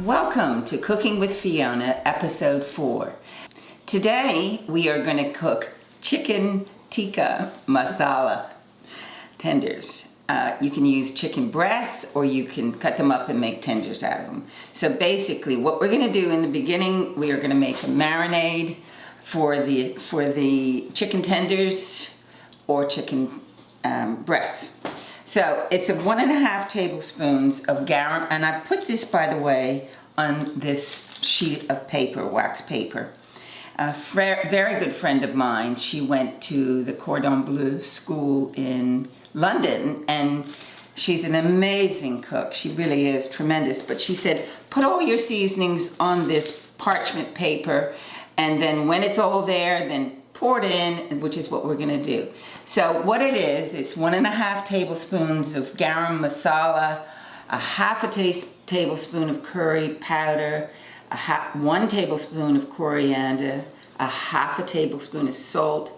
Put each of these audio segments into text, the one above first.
Welcome to Cooking with Fiona, episode 4. Today we are going to cook chicken tikka masala tenders. You can use chicken breasts or you can cut them up and make tenders out of them. So basically what we're going to do in the beginning, we are going to make a marinade for the chicken tenders or chicken breasts. So it's 1.5 tablespoons of garum, and I put this, by the way, on this sheet of paper, wax paper. A very good friend of mine, she went to the Cordon Bleu school in London, and she's an amazing cook. She really is tremendous, but she said, put all your seasonings on this parchment paper, and then when it's all there, then pour it in, which is what we're gonna do. So what it is, it's 1.5 tablespoons of garam masala, 1/2 tablespoon of curry powder, 1 tablespoon of coriander, 1/2 tablespoon of salt,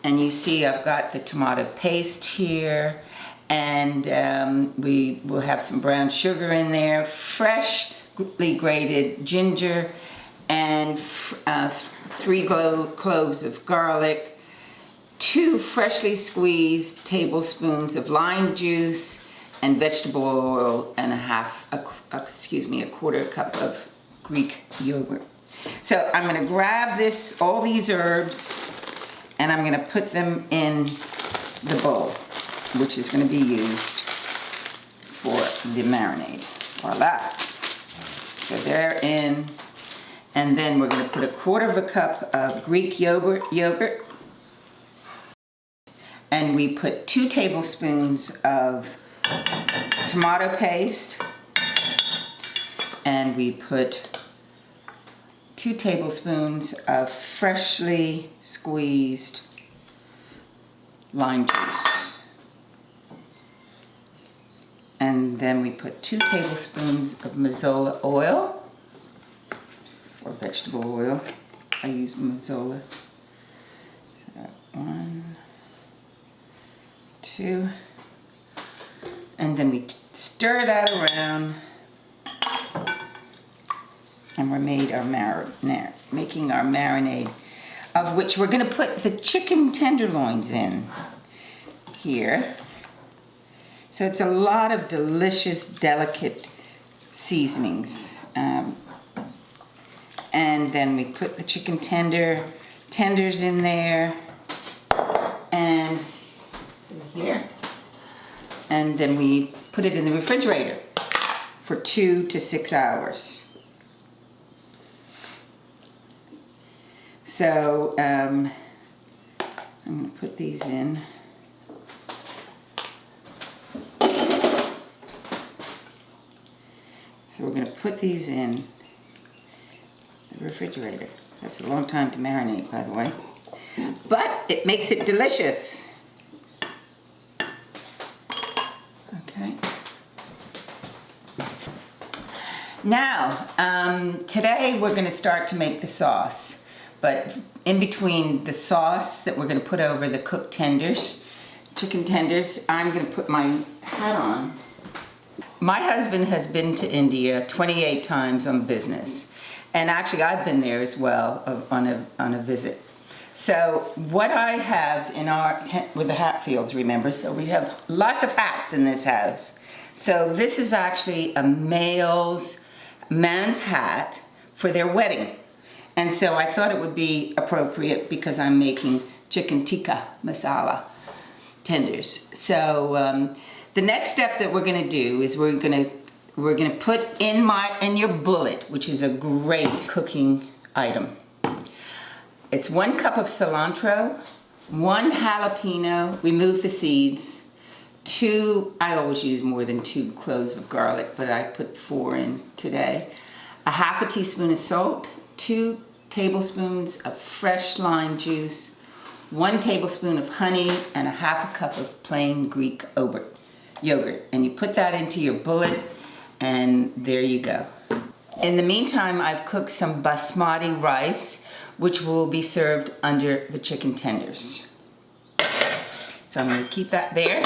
and you see I've got the tomato paste here, and we will have some brown sugar in there, freshly grated ginger, and 3 cloves of garlic, 2 freshly squeezed tablespoons of lime juice, and vegetable oil, and a quarter cup of Greek yogurt. So I'm going to grab all these herbs, and I'm going to put them in the bowl, which is going to be used for the marinade. Voila! So they're in. And then we're going to put 1/4 cup of Greek yogurt. And we put 2 tablespoons of tomato paste. And we put 2 tablespoons of freshly squeezed lime juice. And then we put 2 tablespoons of mazola oil. Or vegetable oil. I use mazola. So 1, 2, and then we stir that around, and we're making our marinade, of which we're going to put the chicken tenderloins in here. So it's a lot of delicious, delicate seasonings. And then we put the chicken tenders in there, and here. And then we put it in the refrigerator for 2 to 6 hours. So I'm going to put these in. So we're going to put these in the refrigerator. That's a long time to marinate, by the way, but it makes it delicious. Okay. Now, today we're going to start to make the sauce, but in between the sauce that we're going to put over the cooked tenders, chicken tenders, I'm going to put my hat on. My husband has been to India 28 times on business. And actually, I've been there as well on a visit. So what I have in with the hat fields, remember, so we have lots of hats in this house. So this is actually a man's hat for their wedding. And so I thought it would be appropriate because I'm making chicken tikka masala tenders. So the next step that we're going to do is we're going to put in your bullet, which is a great cooking item. It's 1 cup of cilantro, 1 jalapeno, remove the seeds, 2, I always use more than 2 cloves of garlic, but I put 4 in today, 1/2 teaspoon of salt, 2 tablespoons of fresh lime juice, 1 tablespoon of honey, and 1/2 cup of plain Greek yogurt. And you put that into your bullet, and there you go. In the meantime, I've cooked some basmati rice, which will be served under the chicken tenders. So I'm going to keep that there.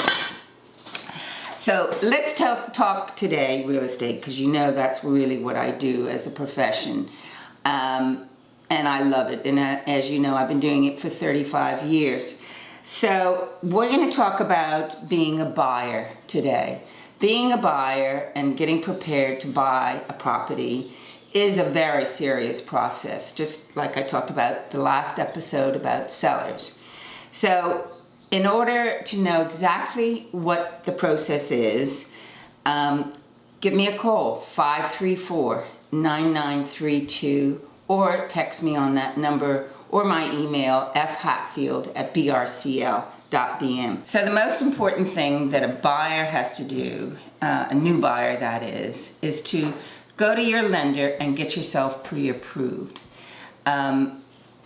So So let's talk today real estate, because you know that's really what I do as a profession. And I love it. And as you know, I've been doing it for 35 years. So we're going to talk about being a buyer today. Being a buyer and getting prepared to buy a property is a very serious process, just like I talked about the last episode about sellers. So in order to know exactly what the process is, give me a call, 534-9932, or text me on that number, or my email, fhatfield@brcl.bm. So the most important thing that a buyer has to do, a new buyer that is to go to your lender and get yourself pre-approved.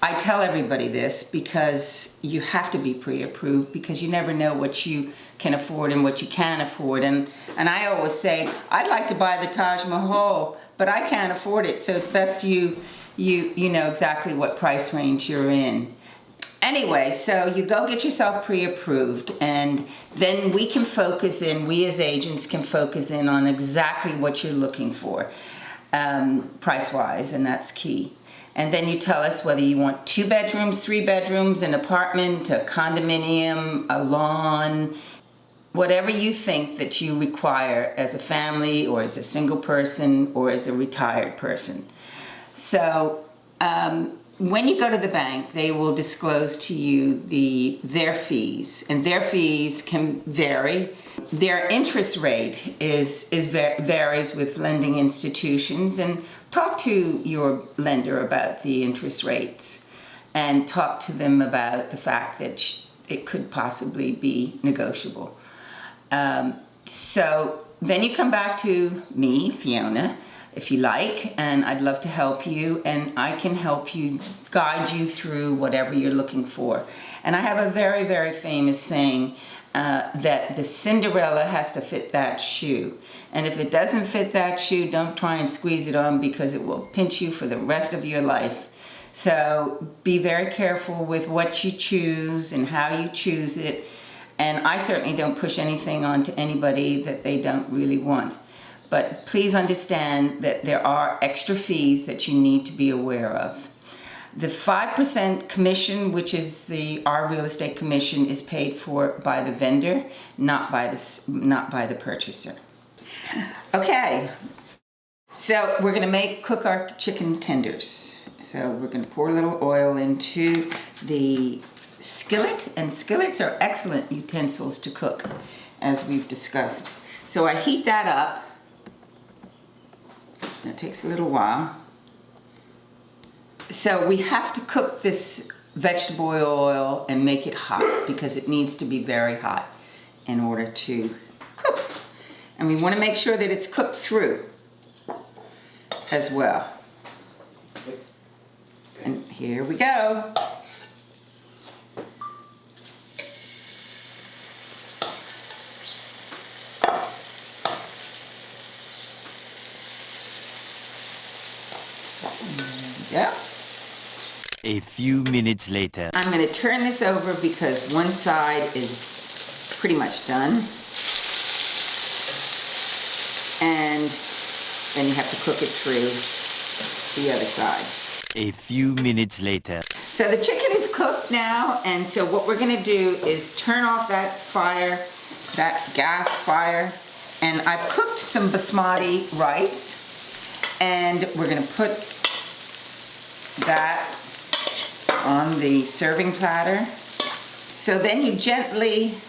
I tell everybody this because you have to be pre-approved, because you never know what you can afford and what you can't afford. And I always say, I'd like to buy the Taj Mahal, but I can't afford it. So it's best you know exactly what price range you're in. Anyway, so you go get yourself pre-approved, and then we as agents can focus in on exactly what you're looking for, price-wise, and that's key. And then you tell us whether you want 2 bedrooms, 3 bedrooms, an apartment, a condominium, a lawn, whatever you think that you require as a family or as a single person or as a retired person. So when you go to the bank, they will disclose to you their fees, and their fees can vary. Their interest rate varies with lending institutions, and talk to your lender about the interest rates, and talk to them about the fact that it could possibly be negotiable. So then you come back to me, Fiona, if you like, and I'd love to help you, and I can help you, guide you through whatever you're looking for. And I have a very, very famous saying that the Cinderella has to fit that shoe. And if it doesn't fit that shoe, don't try and squeeze it on, because it will pinch you for the rest of your life. So be very careful with what you choose and how you choose it. And I certainly don't push anything onto anybody that they don't really want. But please understand that there are extra fees that you need to be aware of. The 5% commission, which is our real estate commission, is paid for by the vendor, not by the purchaser. Okay, so we're going to cook our chicken tenders. So we're going to pour a little oil into the skillet, and skillets are excellent utensils to cook, as we've discussed. So I heat that up. That takes a little while. So we have to cook this vegetable oil and make it hot, because it needs to be very hot in order to cook. And we want to make sure that it's cooked through as well. And here we go. Yeah. A few minutes later. I'm going to turn this over because one side is pretty much done. And then you have to cook it through the other side. A few minutes later. So the chicken is cooked now, and so what we're going to do is turn off that fire, that gas fire, and I've cooked some basmati rice, and we're going to put that on the serving platter. So then you gently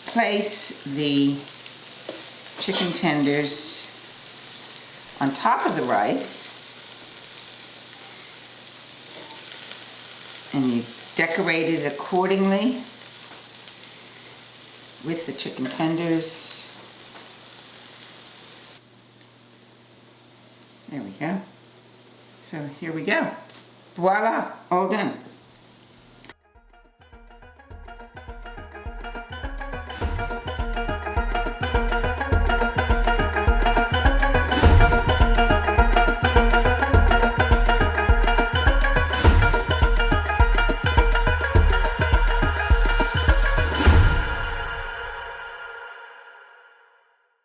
place the chicken tenders on top of the rice, and you decorate it accordingly with the chicken tenders. There we go. So here we go. Voila, all done.